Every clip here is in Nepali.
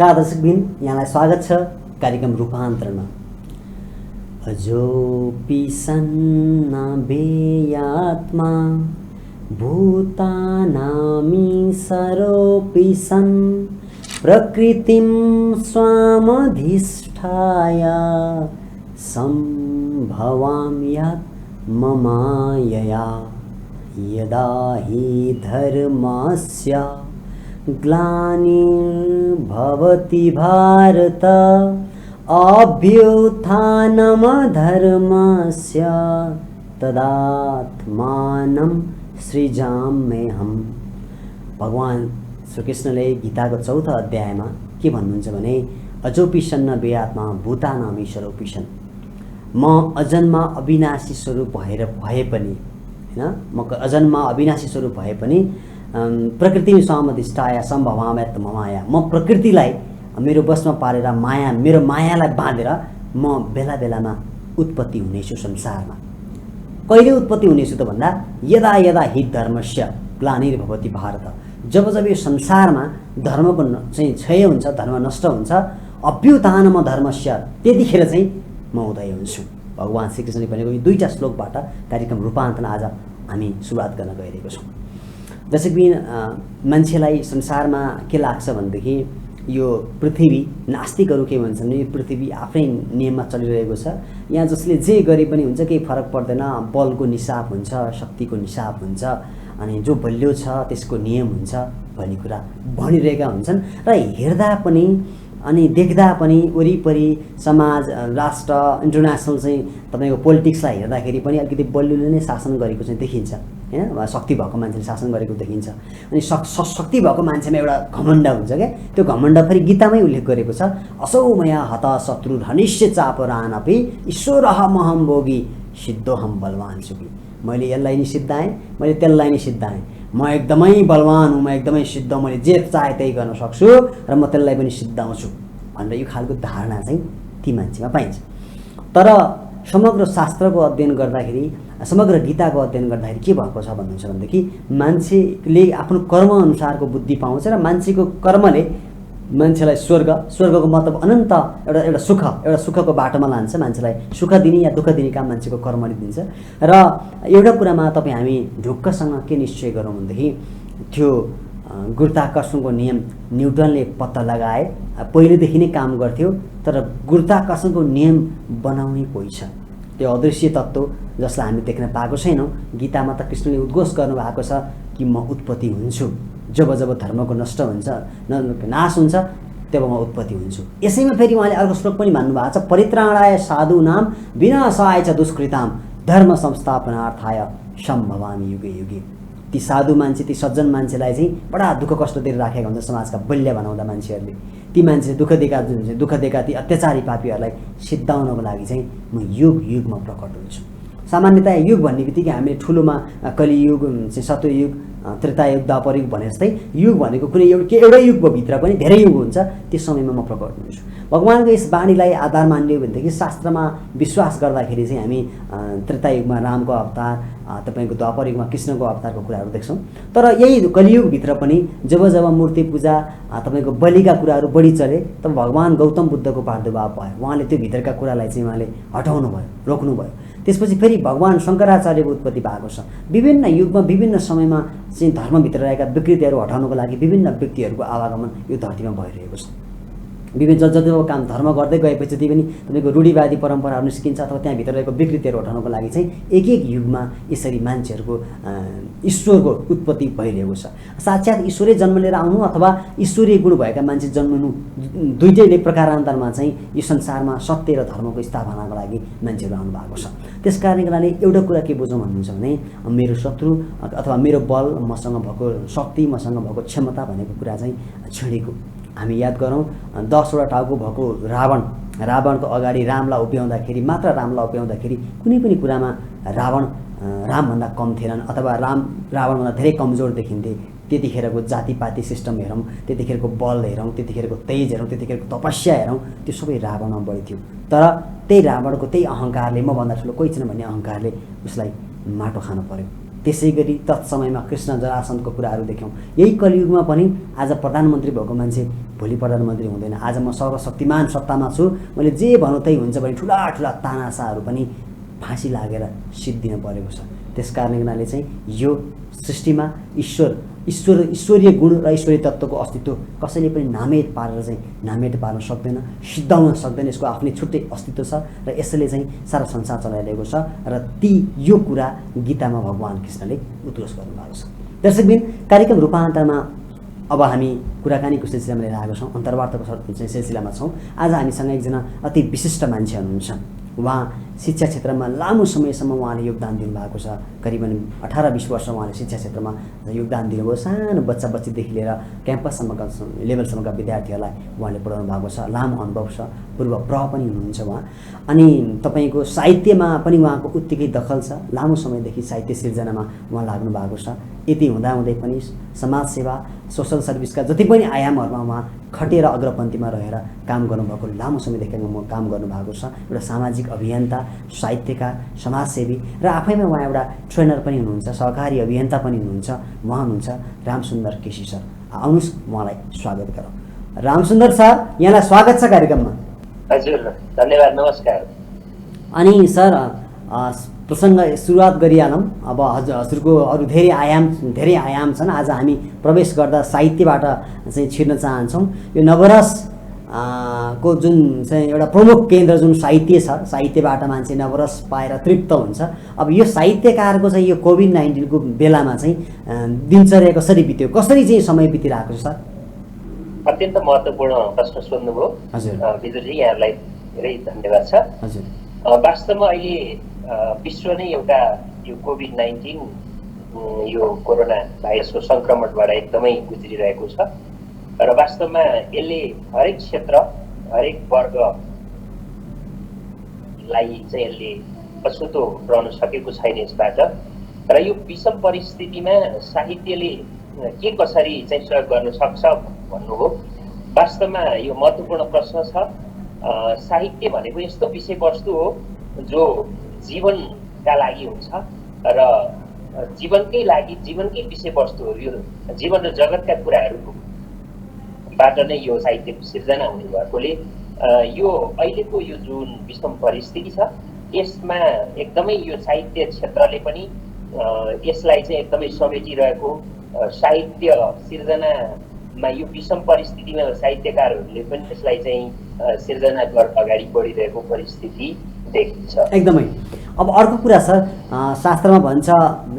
नमस्कार दर्शकबिन, यहाँलाई स्वागत छ कार्यक्रम रूपान्तरणमा। अजोपि सन्न बेयात्मा भूतानामि सरोपि सन् प्रकृतिं स्वामधिष्ठाय सम्भवां यत् ममायया यदा हि धर्मस्य ग्लानिर्भवति भारत अभ्युत्थानमधर्मस्य तदात्मानं सृजाम्यहम्। भगवान श्रीकृष्णले गीताको 4औं अध्यायमा के भन्नुहुन्छ भने अजोपि सन्न बेआत्मा भूतानाम ईश्वरोपि सन्। म अजन्मा अविनाशी स्वरूप भए पनि हैन, म अजन्मा अविनाशी स्वरूप भए पनि प्रकृति स्वामधिष्ठाय सम्भवाम्यत् ममाया, म प्रकृतिलाई मेरो बसमा पारेर मेरो मायालाई बाँधेर म बेला बेलामा उत्पत्ति हुनेछु संसारमा। कहिले उत्पत्ति हुनेछु त भन्दा यदा यदा हि धर्मस्य ग्लानिर्भवति भारत, जब जब यो संसारमा धर्मको चाहिँ क्षय हुन्छ, धर्म नष्ट हुन्छ, अभ्युत्थानम धर्मस्य, त्यतिखेर चाहिँ म उदय हुन्छु। भगवान श्रीकृष्णले भनेको यो दुईटा श्लोकबाट कार्यक्रम रूपान्तरण आज हामी सुरुवात गर्न गइरहेको छौँ। दर्शकबिन, मान्छेलाई संसारमा के लाग्छ भनेदेखि यो पृथ्वी, नास्तिकहरू के भन्छन् भने यो पृथ्वी आफ्नै नियममा चलिरहेको छ, यहाँ जसले जे गरे पनि हुन्छ, केही फरक पर्दैन, बलको निसाब हुन्छ, शक्तिको निसाब हुन्छ, अनि जो बलियो छ त्यसको नियम हुन्छ भन्ने कुरा भनिरहेका हुन्छन्। र हेर्दा पनि अनि देख्दा पनि वरिपरि समाज, राष्ट्र, इन्टरनेसनल चाहिँ तपाईँको पोलिटिक्सलाई हेर्दाखेरि पनि अलिकति बलियोले नै शासन गरेको चाहिँ देखिन्छ हैन, शक्ति भएको मान्छेले शासन गरेको देखिन्छ। अनि शक्ति भएको मान्छेमा एउटा घमण्ड हुन्छ क्या, त्यो घमण्ड फेरि गीतामै उल्लेख गरेको छ, असौ मया हत शत्रु धनिष्य चापरानपि ईश्वरः महं भोगी सिद्धोहम बलवान सुखी। मैले यसलाई नि सिद्धाएँ, मैले त्यसलाई नि सिद्धाएँ, म एकदमै बलवान हुँ, म एकदमै सिद्ध, मैले जे चाहे त्यही गर्न सक्छु र म त्यसलाई पनि सिद्धाउँछु भनेर यो खालको धारणा चाहिँ ती मान्छेमा पाइन्छ। तर समग्र शास्त्रको अध्ययन गर्दाखेरि, समग्र गीताको अध्ययन गर्दाखेरि के भएको छ भन्नुहुन्छ भनेदेखि मान्छेले आफ्नो कर्म अनुसारको बुद्धि पाउँछ र मान्छेको कर्मले मान्छेलाई स्वर्गको मतलब अनन्त एउटा सुखको बाटोमा लान्छ। मान्छेलाई सुख दिने या दुःख दिने काम मान्छेको कर्मले दिन्छ। र एउटा कुरामा तपाईँ हामी ढुक्कसँग के निश्चय गरौँ भनेदेखि त्यो गुरुत्वाकर्षणको नियम न्युटनले पत्ता लगाए, पहिलेदेखि नै काम गर्थ्यो, तर गुरुत्वाकर्षणको नियम बनाउने कोही छ, त्यो अदृश्य तत्त्व जसलाई हामी देख्न पाएको छैनौँ। गीतामा त कृष्णले उद्घोष गर्नुभएको छ कि म उत्पत्ति हुन्छु, जब जब धर्मको नष्ट हुन्छ, नाश हुन्छ, तब म उत्पत्ति हुन्छु। यसैमा फेरि उहाँले अर्को श्लोक पनि भन्नुभएको छ, परित्राणाय साधूनां विनाशाय च दुष्कृतां धर्म संस्थापनार्थाय सम्भवामि युगे युगे। ती साधु मान्छे, ती सज्जन मान्छेलाई चाहिँ बडा दुःख कष्ट दिएर राखेका हुन्छ समाजका बलिया बनाउँदा मान्छेहरूले। ती मान्छे दुःख दिएका ती अत्याचारी पापीहरूलाई सिद्धाउनको लागि चाहिँ म युग युगमा प्रकट हुन्छु। सामान्यतया युग भन्ने बित्तिकै हामीले ठुलोमा कलियुग, सत्ययुग, त्रेतायुग, द्वापरयुग भने जस्तै युग भनेको कुनै एउटै युगको भित्र पनि धेरै युग हुन्छ, त्यस समयमा म प्रकट हुन्छु। भगवानको यस वाणीलाई आधार मान्यो भनेदेखि शास्त्रमा विश्वास गर्दाखेरि चाहिँ हामी त्रेतायुगमा रामको अवतार, तपाईँको द्वापरयुगमा कृष्णको अवतारको कुराहरू देख्छौँ। तर यही कलियुगभित्र पनि जब जब मूर्ति पूजा, तपाईँको बलिका कुराहरू बढी चले, तब भगवान गौतम बुद्धको प्रादुर्भाव भयो। उहाँले त्यो भित्रका कुरालाई चाहिँ उहाँले हटाउनु भयो, रोक्नु भयो। त्यसपछि फेरि भगवान शङ्कराचार्यको उत्पत्ति भएको छ। विभिन्न युगमा विभिन्न समयमा चाहिँ धर्मभित्र रहेका विकृतिहरू हटाउनको लागि विभिन्न व्यक्तिहरूको आवागमन यो धरतीमा भइरहेको छ। विभिन्न जब काम धर्म गर्दै गएपछि जति पनि तपाईँको रूढिवादी परम्पराहरू निस्किन्छ अथवा त्यहाँभित्र रहेको विकृतिहरू हटाउनको लागि चाहिँ एक एक युगमा यसरी मान्छेहरूको ईश्वरको उत्पत्ति भइरहेको छ। साक्षात् ईश्वरै जन्म लिएर आउनु अथवा ईश्वरीय गुण भएका मान्छे जन्मनु, दुईटैले प्रकारान्तरमा चाहिँ यो संसारमा सत्य र धर्मको स्थापनाको लागि मान्छेहरू आउनु भएको छ। त्यस कारणले गर्नाले एउटा कुरा के बुझौँ भन्नुहुन्छ भने मेरो शत्रु अथवा मेरो बल, मसँग भएको शक्ति, मसँग भएको क्षमता भनेको कुरा चाहिँ छिडेको। हामी याद गरौँ 10वटा टाउको भएको रावणको अगाडि रामलाई उभ्याउँदाखेरि, मात्र रामलाई उभ्याउँदाखेरि कुनै पनि कुरामा रामभन्दा कम थिएनन् अथवा रावणभन्दा धेरै कमजोर देखिन्थे। त्यतिखेरको जातिपाती सिस्टम हेरौँ, त्यतिखेरको बल हेरौँ, त्यतिखेरको तेज हेरौँ, त्यतिखेरको तपस्या हेरौँ, त्यो सबै रावणमा बढी थियो। तर त्यही रावणको त्यही अहङ्कारले, म भन्दा ठुलो कोही छैन भन्ने अहङ्कारले उसलाई माटो खानु पर्यो। त्यसैगरी तत्समयमा कृष्ण जरासन्धको कुराहरू देख्यौँ। यही कलियुगमा पनि आज प्रधानमन्त्री भएको मान्छे भोलि प्रधानमन्त्री हुँदैन, आज म सर्वशक्तिमान सत्तामा छु, मैले जे भनौँ त्यही हुन्छ भने ठुला ठुला तानासाहरू पनि फाँसी लागेर सिद्धिन परेको छ। त्यस कारणले हुनाले चाहिँ यो सृष्टिमा ईश्वरीय गुण र ईश्वरीय तत्त्वको अस्तित्व कसैले पनि नामेट पारेर चाहिँ नामेट पार्न सक्दैन, सिद्धाउन सक्दैन। यसको आफ्नै छुट्टै अस्तित्व छ र यसले चाहिँ सारा संसार चलाइरहेको छ र यो कुरा गीतामा भगवान् कृष्णले उद्घोष गर्नुभएको छ। दर्शकबिन, कार्यक्रम रूपान्तरमा अब हामी कुराकानीको सिलसिलामा लिएर आएको छौँ, अन्तर्वार्ताको चाहिँ सिलसिलामा छौँ। आज हामीसँग एकजना अति विशिष्ट मान्छे हुनुहुन्छ। उहाँ शिक्षा क्षेत्रमा लामो समयसम्म उहाँले योगदान दिनुभएको छ। करिबन 18-20 वर्ष उहाँले शिक्षा क्षेत्रमा योगदान दिनुभयो। सानो बच्चा बच्चीदेखि लिएर क्याम्पससम्मका लेभलसम्मका विद्यार्थीहरूलाई उहाँले पढाउनु भएको छ। लामो अनुभव छ, पूर्व प्रह पनि हुनुहुन्छ उहाँ। अनि तपाईँको साहित्यमा पनि उहाँको उत्तिकै दखल छ। लामो समयदेखि साहित्य सिर्जनामा उहाँ लाग्नु भएको छ। यति हुँदाहुँदै पनि समाजसेवा, सोसल सर्भिसका जति पनि आयामहरूमा उहाँ खटेर अग्रपन्थीमा रहेर काम गर्नुभएको, लामो समयदेखि काम गर्नुभएको छ। एउटा सामाजिक अभियन्ता, साहित्यकार, समाजसेवी र आफैमा उहाँ एउटा ट्रेनर पनि हुनुहुन्छ, सहकारी अभियन्ता पनि हुनुहुन्छ। उहाँ हुनुहुन्छ रामसुन्दर केसी सर। आउनुहोस् उहाँलाई स्वागत गरौँ। रामसुन्दर सर, यहाँलाई स्वागत छ कार्यक्रममा। हजुर, धन्यवाद, नमस्कार। अनि सर, प्रसङ्ग सुरुवात गरिहालौँ। अब हजुरको अरू धेरै आयाम छन्। आज हामी प्रवेश गर्दा साहित्यबाट चाहिँ छिर्न चाहन्छौँ। यो नवरस को जुन चाहिँ एउटा प्रमुख केन्द्र जुन साहित्य छ, साहित्यबाट मान्छे नवरस पाएर तृप्त हुन्छ। अब यो साहित्यकारको चाहिँ यो कोभिड-19 को बेलामा चाहिँ दिनचर्या कसरी बित्यो, कसरी चाहिँ समय बितिरहेको छ सर? अत्यन्त महत्त्वपूर्ण प्रश्न सोध्नुभयो हजुर विदुरजी, यहाँलाई धेरै धन्यवाद छ। हजुर, वास्तवमा अहिले विश्व नै एउटा यो कोभिड-19 यो कोरोना भाइरसको सङ्क्रमणबाट एकदमै गुज्रिरहेको छ र वास्तवमा यसले हरेक क्षेत्र, हरेक वर्गलाई चाहिँ यसले पछुतो पुर्याउन सकेको छैन यसबाट। र यो विषम परिस्थितिमा साहित्यले के कसरी चाहिँ सहयोग गर्न सक्छ भन्नु हो। वास्तवमा यो महत्त्वपूर्ण प्रश्न छ। साहित्य भनेको यस्तो विषयवस्तु हो जो जीवनका लागि हुन्छ र जीवनकै लागि, जीवनकै विषयवस्तुहरू, यो जीवन र जगतका कुराहरूबाट नै यो साहित्यको सिर्जना हुने भएकोले यो अहिलेको यो जुन विषम परिस्थिति छ यसमा एकदमै यो साहित्य क्षेत्रले पनि यसलाई चाहिँ एकदमै समेटिरहेको, साहित्य सिर्जनामा यो विषम परिस्थितिमा साहित्यकारहरूले पनि त्यसलाई चाहिँ सिर्जना गरेर अगाडि बढिरहेको परिस्थिति देखिन्छ। एकदमै। अब अर्को कुरा सर, शास्त्रमा भन्छ,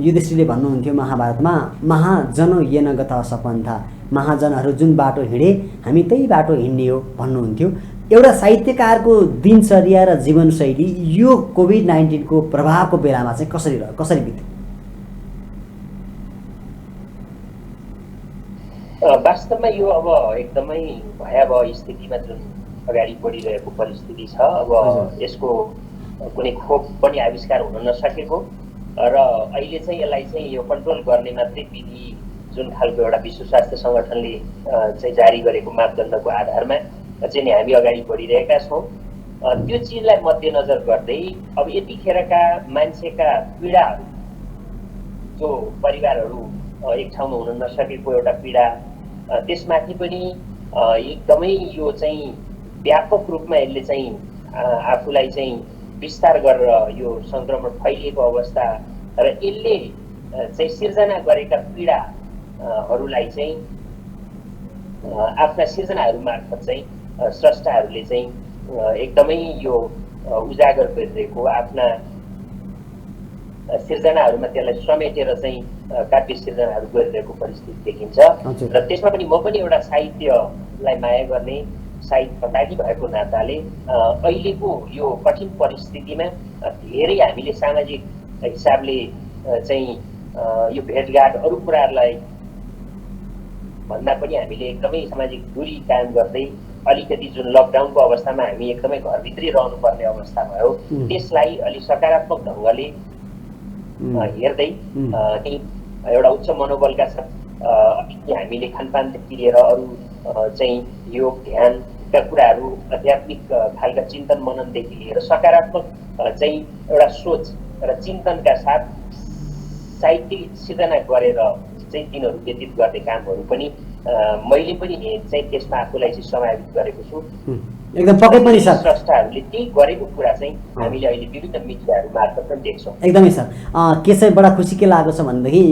युधिष्ठिरले भन्नुहुन्थ्यो महाभारतमा, महाजन येन गतः सपन्था, महाजनहरू जुन बाटो हिँडे हामी त्यही बाटो हिँड्ने हो भन्नुहुन्थ्यो। एउटा साहित्यकारको दिनचर्या र जीवनशैली यो कोभिड-19 को प्रभावको बेलामा चाहिँ कसरी बित्यो? वास्तवमा यो अब एकदमै भयावह स्थितिमा जुन अगाडि बढिरहेको परिस्थिति छ, अब यसको कुनै खोप पनि आविष्कार हुन नसकेको र अहिले चाहिँ यसलाई चाहिँ यो कन्ट्रोल गर्ने मात्रै विधि जुन खालको एउटा विश्व स्वास्थ्य सङ्गठनले चाहिँ जारी गरेको मापदण्डको आधारमा चाहिँ हामी अगाडि बढिरहेका छौँ। त्यो चिजलाई मध्यनजर गर्दै अब यतिखेरका मान्छेका पीडाहरू, जो परिवारहरू एक ठाउँमा हुन नसकेको एउटा पीडा, त्यसमाथि पनि एकदमै यो चाहिँ व्यापक रूपमा यसले चाहिँ आफूलाई चाहिँ विस्तार गरेर यो सङ्क्रमण फैलिएको अवस्था र यसले चाहिँ सिर्जना गरेका पीडाहरूलाई चाहिँ आफ्ना सिर्जनाहरू मार्फत चाहिँ स्रष्टाहरूले चाहिँ एकदमै यो उजागर गरिरहेको, आफ्ना सिर्जनाहरूमा त्यसलाई समेटेर चाहिँ काव्य सिर्जनाहरू गरिरहेको परिस्थिति देखिन्छ। र त्यसमा पनि म पनि एउटा साहित्यलाई माया गर्ने साहित्यवादी भएको नाताले अहिलेको यो कठिन परिस्थितिमा धेरै हामीले सामाजिक हिसाबले चाहिँ यो भेटघाट अरू कुराहरूलाई भन्दा पनि हामीले एकदमै सामाजिक दूरी कायम गर्दै अलिकति जुन लकडाउनको अवस्थामा हामी एकदमै घरभित्रै रहनुपर्ने अवस्था भयो, त्यसलाई अलि सकारात्मक ढङ्गले हेर्दै एउटा उच्च मनोबलका साथ हामीले खानपानदेखि लिएर अरू चाहिँ योग ध्यानका कुराहरू, आध्यात्मिक खालका चिन्तन मननदेखि लिएर सकारात्मक चाहिँ एउटा सोच र चिन्तनका साथ साहित्य सिर्जना गरेर चाहिँ दिनहरू व्यतीत गर्ने कामहरू पनि मैले पनि चाहिँ त्यसमा आफूलाई चाहिँ समावेश गरेको छु। एकदम पक्कै पनि सर। स्रष्टाहरूले त्यही गरेको कुरा चाहिँ हामीले अहिले विभिन्न मिडियाहरू मार्फत पनि देख्छौँ। एकदमै सर। के चाहिँ बडा खुसी के लागेको छ भनेदेखि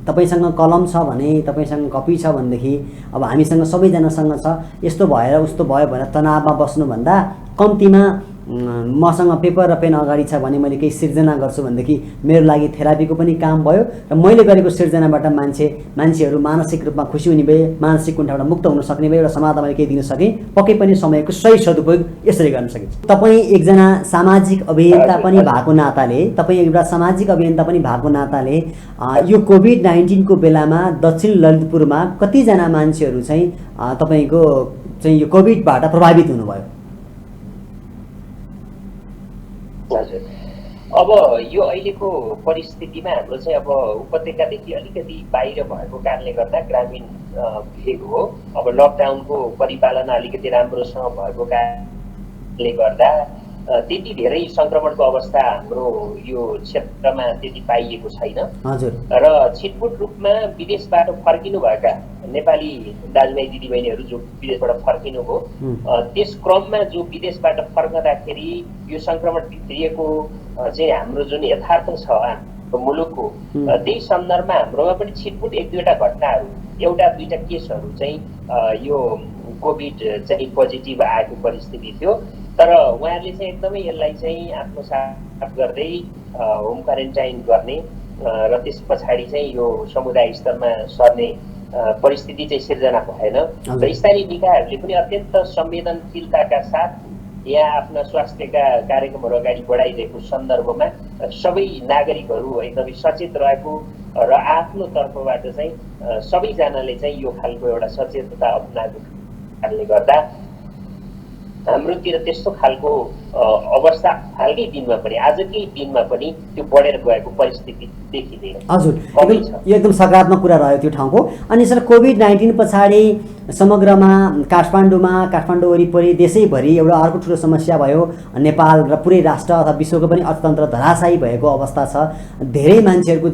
तपाईँसँग कलम छ भने, तपाईँसँग कपी छ भनेदेखि अब हामीसँग सबैजनासँग छ, यस्तो भएर उस्तो भयो भनेर तनावमा बस्नुभन्दा कम्तीमा मसँग पेपर र पेन अगाडि छ भने मैले केही सिर्जना गर्छु भनेदेखि मेरो लागि थेरापीको पनि काम भयो र मैले गरेको सिर्जनाबाट मान्छेहरू मानसिक रूपमा खुसी हुने भए, मानसिक कुण्ठाबाट मुक्त हुन सक्ने भए, एउटा समाजलाई मैले केही दिन सकेँ। पक्कै पनि समयको सही सदुपयोग यसरी गर्न सकिन्छ। तपाईँ एकजना सामाजिक अभियन्ता पनि भएको नाताले यो कोभिड-19 को बेलामा दक्षिण ललितपुरमा कतिजना मान्छेहरू चाहिँ तपाईँको चाहिँ यो कोभिडबाट प्रभावित हुनुभयो? हजुर, अब यो अहिलेको परिस्थितिमा हाम्रो चाहिँ अब उपत्यकादेखि अलिकति बाहिर भएको कारणले गर्दा ग्रामीण भेग हो। अब लकडाउनको परिपालना अलिकति राम्रोसँग भएको कारणले गर्दा त्यति धेरै सङ्क्रमणको अवस्था हाम्रो यो क्षेत्रमा त्यति पाइएको छैन। हजुर। र छिटपुट रूपमा विदेशबाट फर्किनुभएका नेपाली दाजुभाइ दिदीबहिनीहरू जो विदेशबाट फर्किनु हो, त्यस क्रममा जो विदेशबाट फर्कँदाखेरि यो सङ्क्रमण भित्रिएको चाहिँ हाम्रो जुन यथार्थ छ हाम्रो मुलुकको, त्यही सन्दर्भमा हाम्रोमा पनि छिटपुट एक दुईवटा घटनाहरू, एउटा दुईवटा केसहरू चाहिँ यो कोभिड चाहिँ पोजिटिभ आएको परिस्थिति थियो। तर उहाँहरूले चाहिँ एकदमै यसलाई चाहिँ आत्मसात गर्दै होम क्वारेन्टाइन गर्ने र त्यस पछाडि चाहिँ यो समुदाय स्तरमा सर्ने परिस्थिति चाहिँ सिर्जना भएन। र स्थानीय निकायहरूले पनि अत्यन्त संवेदनशीलताका साथ यहाँ आफ्ना स्वास्थ्यका कार्यक्रमहरू अगाडि बढाइरहेको सन्दर्भमा सबै नागरिकहरू एकदमै सचेत रहेको र आफ्नो तर्फबाट चाहिँ सबैजनाले चाहिँ यो खालको एउटा सचेतता अपनाएको कारणले गर्दा हाम्रोतिर त्यस्तो खालको अवस्था हालकै दिनमा पनि, आजकै दिनमा पनि त्यो बढेर गएको परिस्थिति देखिँदैन। हजुर, एकदम सकारात्मक कुरा रह्यो त्यो ठाउँको। अनि सर, कोभिड-19 पछाडि समग्रमा काठमाडौँ वरिपरि देशैभरि एउटा अर्को ठुलो समस्या भयो। नेपाल र पुरै राष्ट्र अथवा विश्वको पनि अर्थतन्त्र धराशायी भएको अवस्था छ। धेरै मान्छेहरूको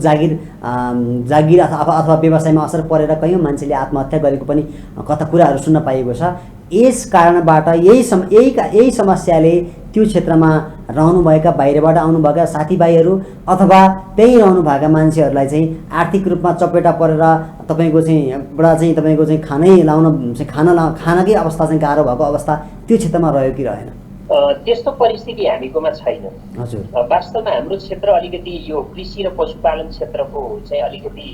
जागिर अथवा व्यवसायमा असर परेर कयौँ मान्छेले आत्महत्या गरेको पनि कथा कुराहरू सुन्न पाइएको छ। यस कारणबाट यही समस्याले त्यो क्षेत्रमा रहनुभएका बाहिरबाट आउनुभएका साथीभाइहरू अथवा त्यहीँ रहनुभएका मान्छेहरूलाई चाहिँ आर्थिक रूपमा चपेटा परेर तपाईँको चाहिँ खानाकै अवस्था चाहिँ गाह्रो भएको अवस्था त्यो क्षेत्रमा रह्यो कि रहेन? त्यस्तो परिस्थिति हामीकोमा छैन। हजुर, वास्तवमा हाम्रो क्षेत्र अलिकति यो कृषि र पशुपालन क्षेत्रको चाहिँ अलिकति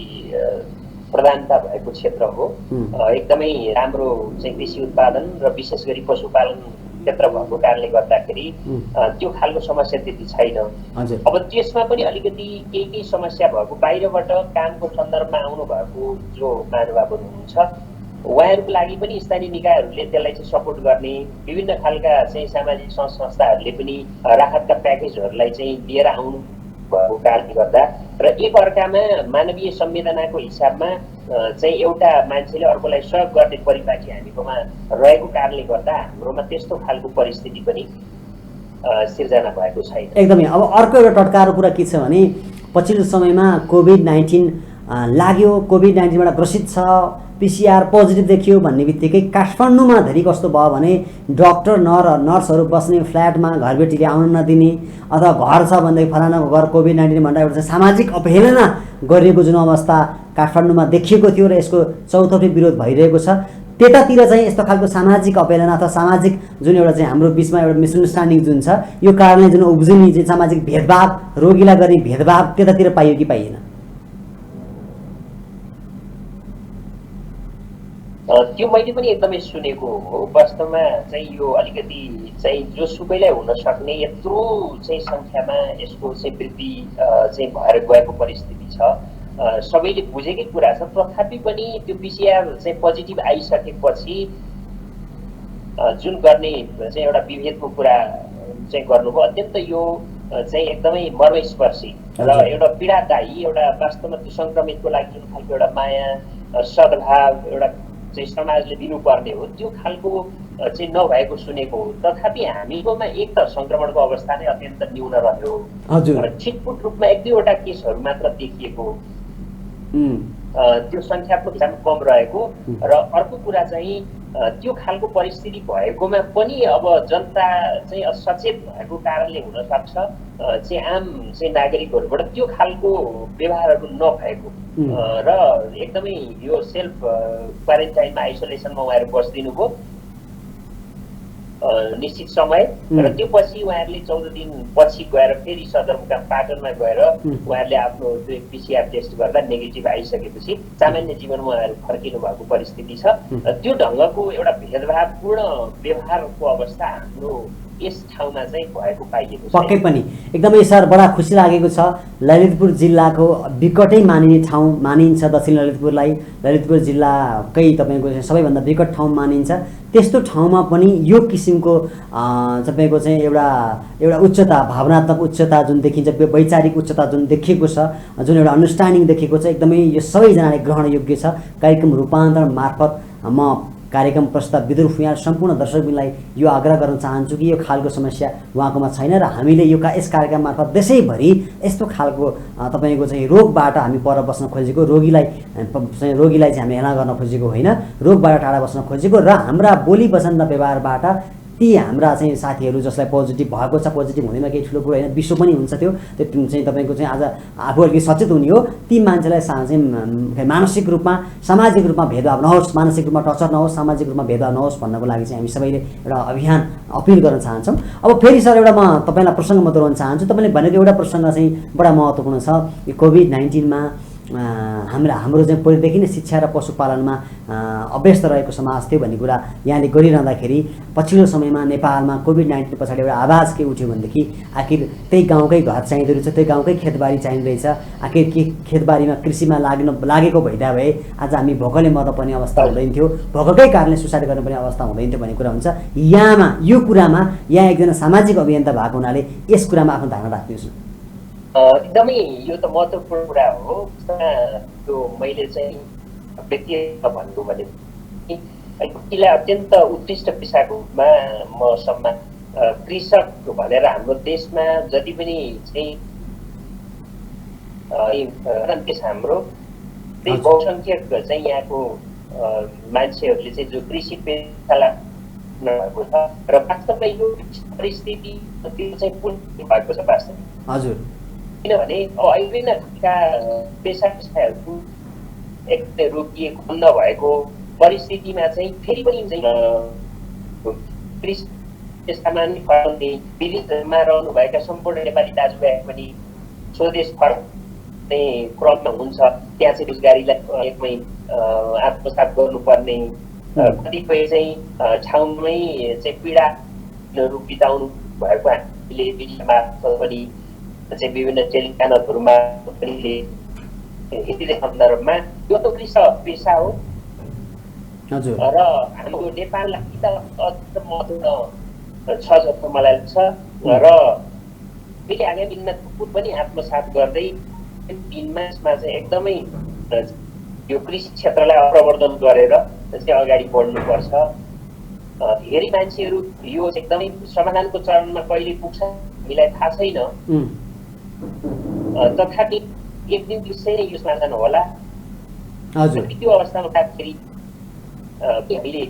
प्रधानता भएको क्षेत्र हो। एकदमै राम्रो चाहिँ कृषि उत्पादन र विशेष गरी पशुपालन क्षेत्र भएको कारणले गर्दाखेरि त्यो खालको समस्या त्यति छैन। अब त्यसमा पनि अलिकति केही समस्या भएको, बाहिरबाट कामको सन्दर्भमा आउनु भएको जो महानुभावहरू हुनुहुन्छ उहाँहरूको लागि पनि स्थानीय निकायहरूले त्यसलाई चाहिँ सपोर्ट गर्ने, विभिन्न खालका चाहिँ सामाजिक संस्थाहरूले पनि राहतका प्याकेजहरूलाई चाहिँ लिएर आउनु भएको कारणले गर्दा र एक अर्कामा मानवीय संवेदनाको हिसाबमा चाहिँ एउटा मान्छेले अर्कोलाई सहयोग गर्ने परिपाटी हामीकोमा रहेको कारणले गर्दा हाम्रोमा त्यस्तो खालको परिस्थिति पनि सिर्जना भएको छैन। एकदमै। अब अर्को एउटा टटकारो कुरा के छ भने पछिल्लो समयमा कोभिड-19 लाग्यो, कोभिड-19बाट ग्रसित छ, PCR पोजिटिभ देखियो भन्ने बित्तिकै काठमाडौँमा धेरै कस्तो भयो भने डाक्टर नर्सहरू बस्ने फ्ल्याटमा घरबेटीले आउन नदिने अथवा घर छ भनेदेखि फलानाको घर कोभिड-19 भन्दा एउटा सामाजिक अवहेलना गरिएको जुन अवस्था काठमाडौँमा देखिएको थियो र यसको चौतर्फी विरोध भइरहेको छ। त्यतातिर चाहिँ यस्तो खालको सामाजिक अवहेलना अथवा सामाजिक जुन एउटा चाहिँ हाम्रो बिचमा एउटा मिसअन्डरस्ट्यान्डिङ जुन छ, यो कारणले जुन उब्जिने चाहिँ सामाजिक भेदभाव, रोगीलाई गर्ने भेदभाव त्यतातिर पाइयो कि पाइएन? त्यो मैले पनि एकदमै सुनेको हो। वास्तवमा चाहिँ यो अलिकति चाहिँ जो सुकैलाई हुन सक्ने यत्रो चाहिँ सङ्ख्यामा यसको चाहिँ वृद्धि चाहिँ भएर गएको परिस्थिति छ, सबैले बुझेकै कुरा छ। तथापि पनि त्यो PCR चाहिँ पोजिटिभ आइसकेपछि जुन गर्ने चाहिँ एउटा विभेदको कुरा चाहिँ गर्नुभयो, अत्यन्त यो चाहिँ एकदमै मर्मस्पर्शी र एउटा पीडादायी, एउटा वास्तवमा त्यो सङ्क्रमितको लागि जुन खालको एउटा माया सद्भाव एउटा चाहिँ समाजले दिनुपर्ने हो त्यो खालको चाहिँ नभएको सुनेको हो। तथापि हामीकोमा एक त सङ्क्रमणको अवस्था नै अत्यन्त न्यून रह्यो र छिटपुट रूपमा एक दुईवटा केसहरू मात्र देखिएको त्यो सङ्ख्यात्मक हिसाबमा कम रहेको र अर्को कुरा चाहिँ त्यो खालको परिस्थिति भएकोमा पनि अब जनता चाहिँ सचेत भएको कारणले हुनसक्छ चाहिँ आम चाहिँ नागरिकहरूबाट त्यो खालको व्यवहारहरू नभएको र एकदमै यो सेल्फ क्वारेन्टाइनमा आइसोलेसनमा उहाँहरू बसिदिनु भयो निश्चित समय र त्यो पछि उहाँहरूले 14 दिन पछि गएर फेरि सदरमुकाम पाटनमा गएर उहाँहरूले आफ्नो त्यो पिसिआर टेस्ट गर्दा नेगेटिभ आइसकेपछि सामान्य जीवनमा उहाँहरू फर्किनु भएको परिस्थिति छ। त्यो ढङ्गको एउटा भेदभावपूर्ण व्यवहारको अवस्था हाम्रो यस ठाउँमा चाहिँ भएको पाइएको छ। पक्कै पनि एकदमै सर बडा खुसी लागेको छ। ललितपुर जिल्लाको विकटै मानिने ठाउँ मानिन्छ दक्षिण ललितपुरलाई, ललितपुर जिल्लाकै तपाईँको सबैभन्दा विकट ठाउँ मानिन्छ। त्यस्तो ठाउँमा पनि यो किसिमको तपाईँको चाहिँ एउटा उच्चता, भावनात्मक उच्चता जुन देखिन्छ, वैचारिक उच्चता जुन देखिएको छ, जुन एउटा अन्डरस्ट्यान्डिङ देखिएको छ, एकदमै यो सबैजनाले ग्रहण योग्य छ। कार्यक्रम रूपान्तरण मार्फत म कार्यक्रम प्रस्ताव विद्रुप यहाँ सम्पूर्ण दर्शकबिनलाई यो आग्रह गर्न चाहन्छु कि यो खालको समस्या उहाँकोमा छैन र हामीले यो यस कार्यक्रम मार्फत देशैभरि यस्तो खालको तपाईँको चाहिँ रोगबाट हामी पर बस्न खोजेको, रोगीलाई चाहिँ हामी हेला गर्न खोजेको होइन, रोगबाट टाढा बस्न खोजेको र हाम्रा बोली वचन र व्यवहारबाट ती हाम्रा चाहिँ साथीहरू जसलाई पोजिटिभ भएको छ, पोजिटिभ हुनेमा केही ठुलो कुरो होइन, विश्व पनि हुन्छ त्यो चाहिँ तपाईँको चाहिँ आज आफू अलिकति सचेत हुने हो। ती मान्छेलाई चाहिँ मानसिक रूपमा सामाजिक रूपमा भेदभाव नहोस्, मानसिक रूपमा टर्चर नहोस्, सामाजिक रूपमा भेदभाव नहोस् भन्नको लागि चाहिँ हामी सबैले एउटा अभियान अपिल गर्न चाहन्छौँ। अब फेरि सर एउटा म तपाईँलाई प्रसङ्ग म दोहोऱ्याउन चाहन्छु। तपाईँले भनेको एउटा प्रसङ्ग चाहिँ बडा महत्त्वपूर्ण छ। यो कोभिड-19मा हाम्रो चाहिँ पहिलेदेखि नै शिक्षा र पशुपालनमा अभ्यस्त रहेको समाज थियो भन्ने कुरा यहाँले गरिरहँदाखेरि पछिल्लो समयमा नेपालमा कोभिड-19 पछाडि एउटा आवाज के उठ्यो भनेदेखि आखिर त्यही गाउँकै घर चाहिँदो रहेछ, त्यही गाउँकै खेतबारी चाहिँदो रहेछ, आखिर के खेतबारीमा कृषिमा लागेको भइदा भए आज हामी भोकले मर्नुपर्ने अवस्था हुँदैन थियो, भोककै कारणले सुसाइड गर्नुपर्ने अवस्था हुँदैन थियो भन्ने कुरा हुन्छ। यो कुरामा यहाँ एकजना सामाजिक अभियन्ता भएको हुनाले यस कुरामा आफ्नो धारणा राख्दिनुहोस्। एकदमै यो त महत्त्वपूर्ण कुरा हो। त्यो मैले चाहिँ व्यक्तिगत भन्नु भने कृषिलाई अत्यन्त उत्कृष्ट पेसाको रूपमा म सम्मान कृषक भनेर हाम्रो देशमा जति पनि चाहिँ देश हाम्रो त्यही बहुसङ्ख्यक चाहिँ यहाँको मान्छेहरूले चाहिँ जो कृषि पेसालाई भएको छ र वास्तवमा यो परिस्थिति त्यो चाहिँ पूर्ण भएको छ वास्तवमा। हजुर, किनभने अहिले नै पेसाहरूको एकदमै रोकिएको नभएको परिस्थितिमा चाहिँ फेरि पनि कृषि पेसामा नै फर्काउने विदेशमा रहनुभएका सम्पूर्ण नेपाली दाजुभाइ पनि स्वदेश फर्कने क्रममा हुन्छ। त्यहाँ चाहिँ रोजगारीलाई एकदमै आत्मसात गर्नुपर्ने, कतिपय चाहिँ ठाउँमै चाहिँ पीडाहरू बिताउनु भएको हामीले विदेशमा पनि चाहिँ विभिन्न टेलिच्यानलहरूमा पनि हेरिरहेको सन्दर्भमा यो त कृषक पेसा हो र हाम्रो नेपाललाई त अझ महत्त्वपूर्ण छ जस्तो मलाई लाग्छ र फेरि आगामी दिनमा थुप्रो पनि आत्मसात गर्दै दिनमा यसमा चाहिँ एकदमै यो कृषि क्षेत्रलाई प्रवर्धन गरेर चाहिँ अगाडि बढ्नुपर्छ। धेरै मान्छेहरू यो एकदमै समाधानको चरणमा कहिले पुग्छ हामीलाई थाहा छैन, तथापि एक दिन निश्चय नै यो समाधान होला। त्यो अवस्थामा फेरि हामीले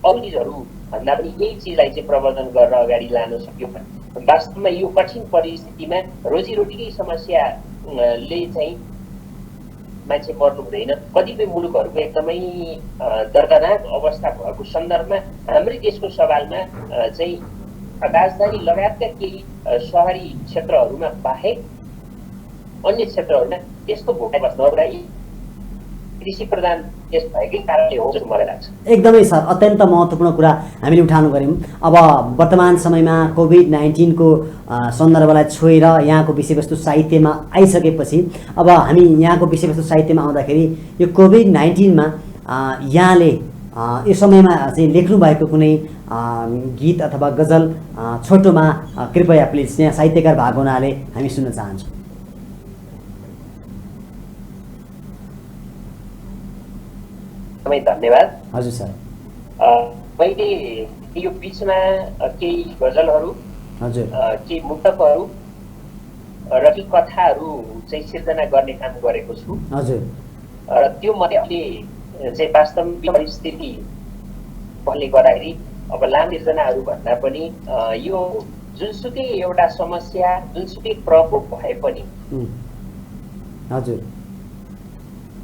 अरू चिजहरू भन्दा पनि यही चिजलाई चाहिँ प्रवर्धन गरेर अगाडि लान सक्यो भने वास्तवमा यो कठिन परिस्थितिमा रोजीरोटीकै समस्याले चाहिँ मान्छे मर्नु हुँदैन। कतिपय मुलुकहरूको एकदमै दर्दनाक अवस्था भएको सन्दर्भमा हाम्रै देशको सवालमा चाहिँ राजधानी लगायतका केही सहरी क्षेत्रहरूमा बाहेक अन्य क्षेत्रहरूमा त्यस्तो भोकाइबस्न नपुर्याई कृषि प्रधान देश भएकै कारणले हो जस्तो मलाई लाग्छ। एकदमै सर, अत्यन्त महत्त्वपूर्ण कुरा हामीले उठाउनु गऱ्यौँ। अब वर्तमान समयमा कोभिड-19 को सन्दर्भलाई छोएर यहाँको विषयवस्तु साहित्यमा आइसकेपछि अब हामी यहाँको विषयवस्तु साहित्यमा आउँदाखेरि यो कोभिड-19 मा यहाँले यो समयमा चाहिँ लेख्नु भएको कुनै गीत अथवा गजल छोटोमा कृपया प्लिज, यहाँ साहित्यकार भएको हुनाले हामी सुन्न चाहन्छौँ। धन्यवाद। हजुर सर, मैले यो बिचमा केही गजलहरू, हजुर, केही मुक्तकहरू र केही कथाहरू चाहिँ सिर्जना गर्ने काम गरेको छु। हजुर, र त्यो मध्ये अहिले चाहिँ वास्तविक परिस्थिति भन्ने गर्दाखेरि अब लामो सिर्जनाहरू भन्दा पनि यो जुनसुकै एउटा समस्या जुनसुकै प्रकोप भए पनि हजुर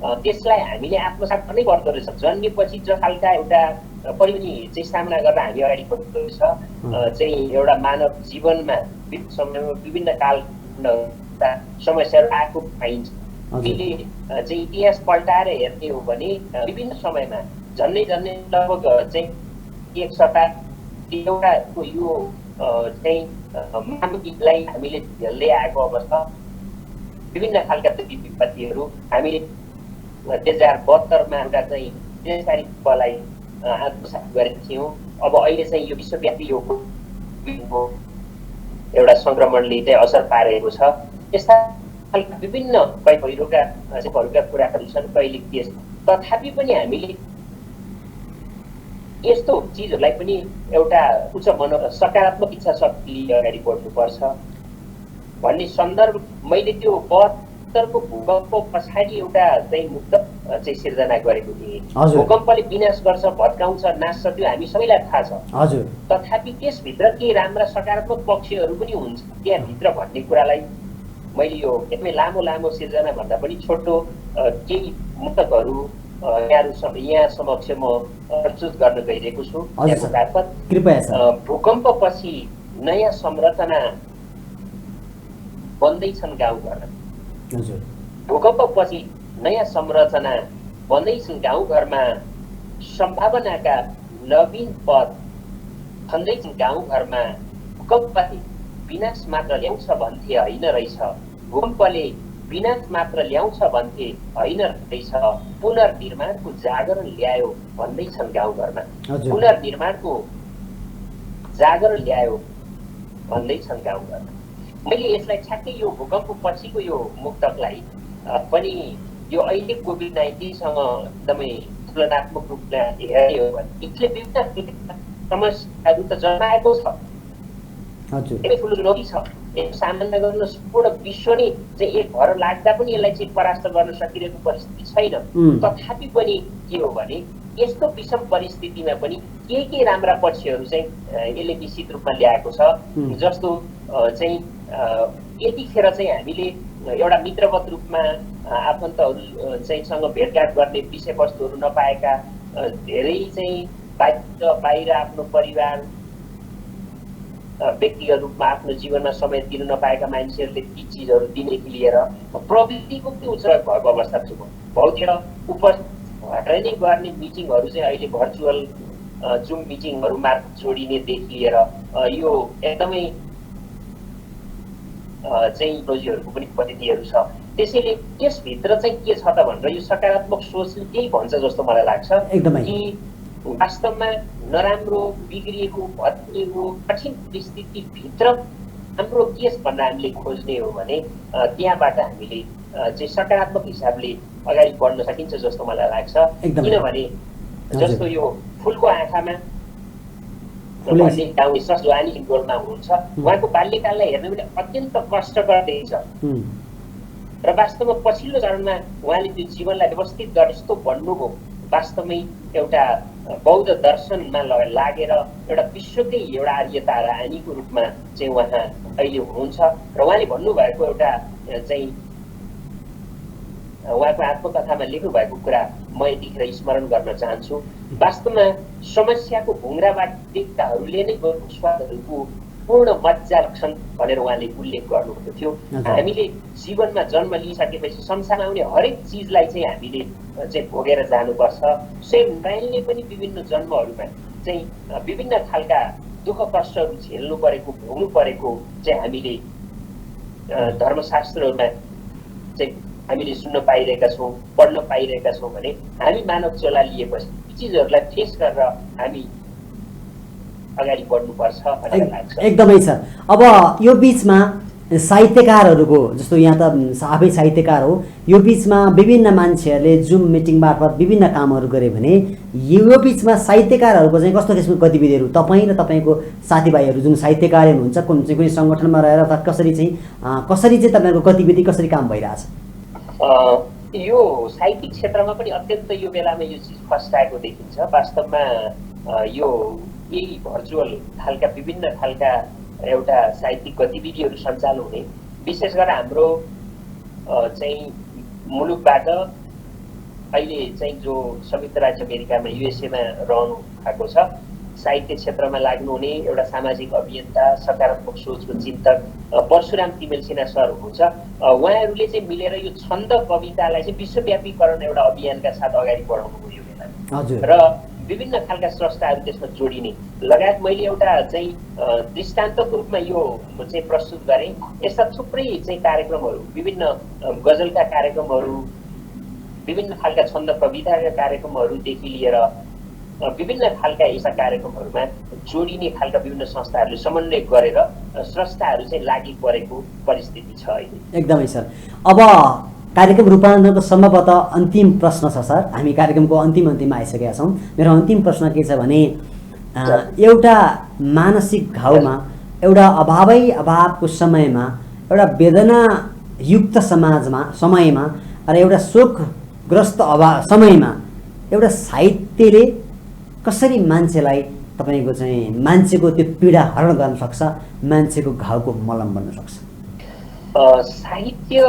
त्यसलाई हामीले आत्मसात गर्नै पर्दो रहेछ। जन्मेपछि जो खालका एउटा परिणी चाहिँ सामना गरेर हामी अगाडि बढ्दो रहेछ चाहिँ एउटा मानव जीवनमा विभिन्न समयमा विभिन्न काल समस्याहरू आएको पाइन्छ। अहिले चाहिँ इतिहास पल्टाएर हेर्ने हो भने विभिन्न समयमा झन्डै लगभग चाहिँ एक शताब्दी एउटाको यो चाहिँ मानवीलाई हामीले झेल्दै आएको अवस्था विभिन्न खालका विपत्तिहरू हामीले 2072 एउटा चाहिँ क्रान्तिकारी युगलाई आत्मसात गरेका थियौँ। अब अहिले चाहिँ यो विश्वव्यापी यो एउटा सङ्क्रमणले चाहिँ असर पारेको छ। यस्ता खालका विभिन्न पहिरोका कुराहरू छन्, कहिले के तथापि पनि हामीले यस्तो चिजहरूलाई पनि एउटा उच्च सकारात्मक इच्छा शक्ति अगाडि बढ्नुपर्छ भन्ने सन्दर्भ मैले त्यो 72को भूकम्प पछाडि एउटा चाहिँ मुक्त चाहिँ सिर्जना गरेको थिएँ। भूकम्पले विनाश गर्छ, भत्काउँछ, नाच्छ, त्यो हामी सबैलाई थाहा छ। हजुर तथापि त्यसभित्र केही राम्रा सकारात्मक पक्षहरू पनि हुन्छ त्यहाँभित्र भन्ने कुरालाई मैले यो एकदमै लामो सिर्जना भन्दा पनि छोटो केही मुक्तकहरू यहाँ समक्ष म प्रस्तुत गर्न गइरहेको छु। त्यसको मार्फत भूकम्पपछि नयाँ संरचना बन्दैछन् गाउँघरमा। भूकम्पपछि नयाँ संरचना बन्दैछन् गाउँघरमा, सम्भावनाका नवीन पद खन्दैछन् गाउँघरमा। भूकम्पले विनाश मात्र ल्याउँछ भन्थे होइन रहेछ, भूकम्पले विनाश मात्र ल्याउँछ भन्थे होइन रहेछ, पुनर्निर्माणको जागरण ल्यायो भन्दैछन् गाउँघरमा। पुनर्निर्माणको जागरण ल्यायो भन्दैछन् गाउँघरमा। मैले यसलाई ठ्याक्कै यो भूकम्प पछिको यो मुक्तकलाई पनि यो अहिले कोभिड-19सँग एकदमै तुलनात्मक रूपले हेर्ने हो भने यसले विभिन्न समस्याहरू त जन्माएको छ, एकदमै ठुलो चुनौती छ। यसको सामना गर्न सम्पूर्ण विश्व नै चाहिँ एक भएर लाग्दा पनि यसलाई चाहिँ परास्त गर्न सकिरहेको परिस्थिति छैन। तथापि पनि के हो भने यस्तो विषम परिस्थितिमा पनि के राम्रा पक्षहरू चाहिँ यसले निश्चित रूपमा ल्याएको छ। जस्तो चाहिँ यतिखेर चाहिँ हामीले एउटा मित्रवत रूपमा आफन्तहरू चाहिँ सँग भेटघाट गर्ने विषयवस्तुहरू नपाएका धेरै चाहिँ बाहिर आफ्नो परिवार व्यक्तिगत रूपमा आफ्नो जीवनमा समय दिन नपाएका मान्छेहरूले ती चिजहरू दिनेदेखि लिएर प्रविधिको पनि उच्च भएको अवस्था छ। भौतिक उपस्थित नै गर्ने मिटिङहरू चाहिँ अहिले भर्चुअल जुम मिटिङहरू मार्फत जोडिनेदेखि लिएर यो एकदमै चाहिँ टेक्नोलोजीहरूको पनि पद्धतिहरू छ। त्यसैले त्यसभित्र चाहिँ के छ त भनेर यो सकारात्मक सोचले त्यही भन्छ जस्तो मलाई लाग्छ कि वास्तवमा नराम्रो बिग्रिएको भत्किएको कठिन परिस्थितिभित्र हाम्रो के भनेर हामीले खोज्ने हो भने त्यहाँबाट हामीले चाहिँ सकारात्मक हिसाबले अगाडि बढ्न सकिन्छ जस्तो मलाई लाग्छ। किनभने जस्तो यो फुलको आँखामा भन्ने गाउँले ससुवानी इन्डोरमा हुनुहुन्छ, उहाँको बाल्यकाललाई हेर्ने भने अत्यन्त कष्टकर देखिन्छ र वास्तवमा पछिल्लो चरणमा उहाँले त्यो जीवनलाई व्यवस्थित गरे जस्तो भन्नुभयो। वास्तवमै एउटा बौद्ध दर्शनमा लागेर एउटा विश्वकै एउटा आर्यता रानीको रूपमा चाहिँ उहाँ अहिले हुनुहुन्छ र उहाँले भन्नुभएको एउटा चाहिँ उहाँको आत्मकथामा लेख्नु भएको कुरा म यतिखेर स्मरण गर्न चाहन्छु। वास्तवमा समस्याको भुङ्रावाटिकाहरूले नै स्वादहरूको पूर्ण मज्जा लाग्छन् भनेर उहाँले उल्लेख गर्नुभएको थियो। हामीले जीवनमा जन्म लिइसकेपछि संसारमा आउने हरेक चिजलाई चाहिँ हामीले चाहिँ भोगेर जानुपर्छ। स्वयं नारायणले पनि विभिन्न जन्महरूमा चाहिँ विभिन्न खालका दुःख कष्टहरू झेल्नु परेको भोग्नु परेको चाहिँ हामीले धर्मशास्त्रहरूमा चाहिँ हामीले सुन्न पाइरहेका छौँ, पढ्न पाइरहेका छौँ भने हामी मानव चोला लिएपछि यी चिजहरूलाई फेस गरेर हामी अगाडि बढ्नुपर्छ भन्ने लाग्छ। एकदमै छ। अब यो बिचमा साहित्यकारहरूको जस्तो यहाँ त आफै साहित्यकार हो, यो बिचमा विभिन्न मान्छेहरूले जुम मिटिङ मार्फत विभिन्न कामहरू गरे भने यो बिचमा साहित्यकारहरूको चाहिँ कस्तो किसिमको गतिविधिहरू तपाईँ र तपाईँको साथीभाइहरू जुन साहित्यकार हुनुहुन्छ कुनै सङ्गठनमा रहेर अथवा कसरी चाहिँ तपाईँहरूको गतिविधि कसरी काम भइरहेछ? यो साहित्यिक क्षेत्रमा पनि अत्यन्त यो बेलामा यो चिज फस्टाएको देखिन्छ। वास्तवमा यो यही भर्चुअल खालका विभिन्न खालका एउटा साहित्यिक गतिविधिहरू सञ्चालन हुने, विशेष गरेर हाम्रो चाहिँ मुलुकबाट अहिले चाहिँ जो संयुक्त राज्य अमेरिकामा युएसएमा रहनु भएको छ, साहित्य क्षेत्रमा लाग्नुहुने एउटा सामाजिक अभियन्ता, सकारात्मक सोचको चिन्तक परशुराम तिमेल सिन्हा सर हुनुहुन्छ। उहाँहरूले चाहिँ मिलेर यो छन्द कवितालाई चाहिँ विश्वव्यापीकरण एउटा अभियानका साथ अगाडि बढाउनु भयो यो बेला, र विभिन्न खालका स्रष्टाहरू त्यसमा जोडिने लगायत मैले एउटा चाहिँ दृष्टान्तको रूपमा यो चाहिँ प्रस्तुत गरेँ। यस्ता थुप्रै चाहिँ कार्यक्रमहरू, विभिन्न गजलका कार्यक्रमहरू, विभिन्न खालका छन्द कविताका कार्यक्रमहरूदेखि लिएर विभिन्न खालका यस्ता कार्यक्रमहरूमा जोडिने खालका विभिन्न संस्थाहरूले समन्वय गरेर स्रष्टाहरू चाहिँ लागि परेको परिस्थिति छ अहिले। एकदमै सर। अब कार्यक्रम रूपान्तरणको सम्भवतः अन्तिम प्रश्न छ सर, हामी कार्यक्रमको अन्तिममा आइसकेका छौँ। मेरो अन्तिम प्रश्न के छ भने एउटा मानसिक घाउमा, एउटा अभावको समयमा, एउटा वेदनायुक्त समयमा र एउटा शोकग्रस्त समयमा एउटा साहित्यले कसरी मान्छेलाई, तपाईँको चाहिँ मान्छेको त्यो पीडा हरण गर्न सक्छ, मान्छेको घाउको मलम बन्न सक्छ? साहित्य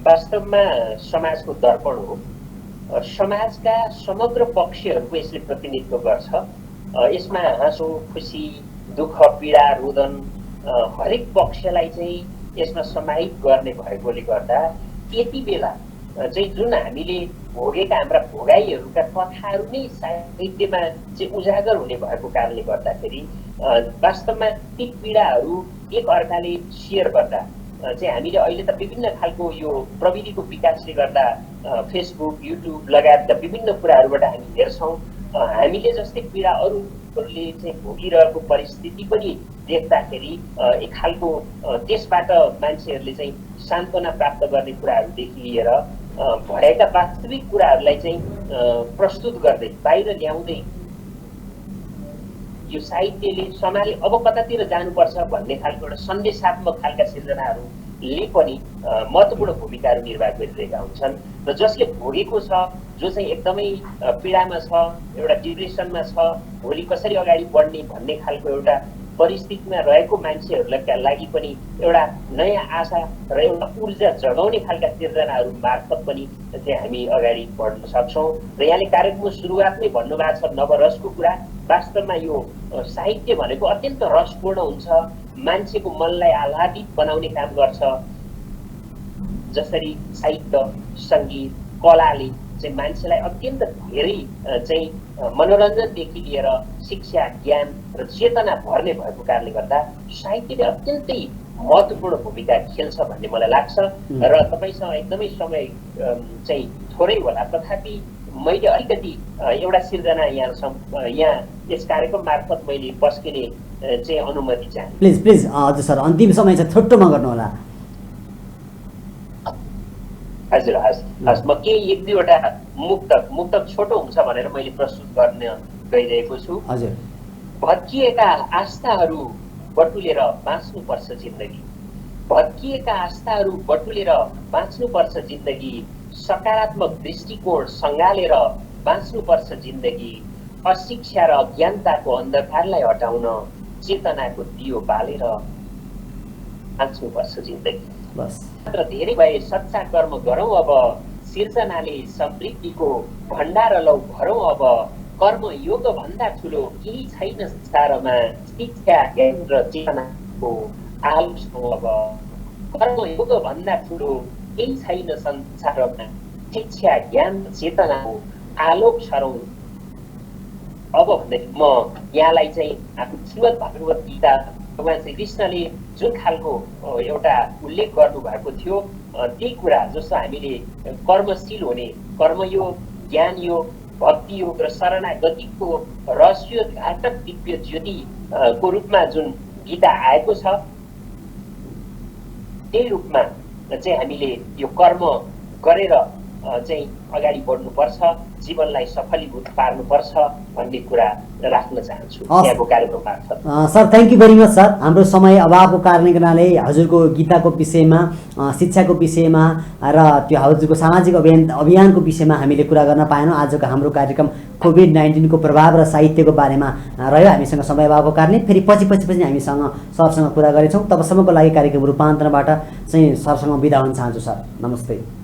वास्तवमा समाजको दर्पण हो। समाजका समग्र पक्षहरूको यसले प्रतिनिधित्व गर्छ। यसमा हाँसो, खुसी, दुःख, पीडा, रोदन हरेक पक्षलाई चाहिँ यसमा समाहित गर्ने भएकोले गर्दा यति बेला चाहिँ जुन हामीले भोगेका हाम्रा भोगाईहरूका कथाहरू नै साहित्यमा चाहिँ उजागर हुने भएको कारणले गर्दाखेरि वास्तवमा ती पीडाहरू एक अर्काले सेयर गर्दा चाहिँ हामीले अहिले त विभिन्न खालको यो प्रविधिको विकासले गर्दा फेसबुक, युट्युब लगायतका विभिन्न कुराहरूबाट हामी हेर्छौँ। हामीले जस्तै पीडा अरूहरूले चाहिँ भोगिरहेको परिस्थिति पनि देख्दाखेरि एक खालको त्यसबाट मान्छेहरूले चाहिँ सान्त्वना प्राप्त गर्ने कुराहरूदेखि लिएर भएका वास्तविक कुराहरूलाई चाहिँ प्रस्तुत गर्दै बाहिर ल्याउँदै यो साहित्यले समाजले अब कतातिर जानुपर्छ भन्ने खालको एउटा सन्देशात्मक खालका सिर्जनाहरूले पनि महत्त्वपूर्ण भूमिकाहरू निर्वाह गरिरहेका हुन्छन्। र जसले भोगेको छ, जो चाहिँ एकदमै पीडामा छ, एउटा डिप्रेसनमा छ, भोलि कसरी अगाडि बढ्ने भन्ने खालको एउटा परिस्थितिमा रहेको मान्छेहरूलाई लागि पनि एउटा नयाँ आशा र एउटा ऊर्जा जगाउने खालका सिर्जनाहरू मार्फत पनि चाहिँ हामी अगाडि बढ्न सक्छौँ। र यहाँले कार्यक्रमको सुरुवातमै भन्नुभएको छ नवरसको कुरा। वास्तवमा यो साहित्य भनेको अत्यन्त रसपूर्ण हुन्छ, मान्छेको मनलाई आह्लादित बनाउने काम गर्छ। जसरी साहित्य, सङ्गीत, कलाले चाहिँ मान्छेलाई अत्यन्त धेरै चाहिँ मनोरञ्जनदेखि लिएर शिक्षा, ज्ञान र चेतना भर्ने भएको कारणले गर्दा साहित्यले अत्यन्तै महत्त्वपूर्ण भूमिका खेल्छ भन्ने मलाई लाग्छ। र तपाईँसँग एकदमै समय चाहिँ थोरै होला, तथापि मैले अलिकति एउटा सिर्जना यहाँ यस कार्यक्रम मार्फत मैले पस्किने चाहिँ अनुमति चाहे। प्लिज हजुर सर, अन्तिम समय चाहिँ छोटोमा गर्नुहोला। हजुर हस्, म केही एक दुईवटा मुक्तक छोटो हुन्छ भनेर मैले प्रस्तुत गर्न गइरहेको छु। हजुर। भत्किएका आस्थाहरू बटुलेर बाँच्नुपर्छ जिन्दगी, भत्किएका आस्थाहरू बटुलेर बाँच्नुपर्छ जिन्दगी, सकारात्मक दृष्टिकोण सँगालेर बाँच्नुपर्छ जिन्दगी, अशिक्षा र अज्ञानताको अन्धकारलाई हटाउन चेतनाको दियो बालेर बाँच्नुपर्छ जिन्दगी। बस र धेरै भए सच्चा कर्म गरौँ अब, सिर्जनाले समृद्धिको भण्डार लौ भरौँ अब, कर्म योग भन्दा ठुलो केही छैन संसारमा, शिक्षा ज्ञान र चेतनाको आलोक छौँ अब, कर्म योग भन्दा ठुलो केही छैन संसारमा, शिक्षा ज्ञान चेतनाको आलोक छरौँ अब भन्दाखेरि म यहाँलाई चाहिँ आफ्नो श्रीमद् भागवत गीता भगवान श्री कृष्णले जुन खालको एउटा उल्लेख गर्नुभएको थियो त्यही कुरा, जस्तो हामीले कर्मशील हुने, कर्मयोग, ज्ञान योग, भक्ति योग र शरणागतिको रहस्य घातक दिव्य ज्योति को रूपमा जुन गीता आएको छ, त्यही रूपमा चाहिँ हामीले यो कर्म गरेर चाहिँ अगाडि बढ्नुपर्छ, जीवनलाई सफलीभूत पार्नुपर्छ भन्ने कुरा राख्न चाहन्छु यहाँको कार्यक्रम मार्फत। Sir thank you very much sir. हाम्रो समय अभावको कारणले गर्नाले हजुरको गीताको विषयमा, शिक्षाको विषयमा र त्यो हजुरको सामाजिक अभियानको विषयमा हामीले कुरा गर्न पाएनौँ। आजको हाम्रो कार्यक्रम कोभिड-19 को प्रभाव र साहित्यको बारेमा रह्यो। हामीसँग समय अभावको कारणले फेरि पछि हामीसँग सरसँग कुरा गरेछौँ। तबसम्मको लागि कार्यक्रम रूपान्तरणबाट चाहिँ सरसँग बिदा हुन चाहन्छु सर। नमस्ते।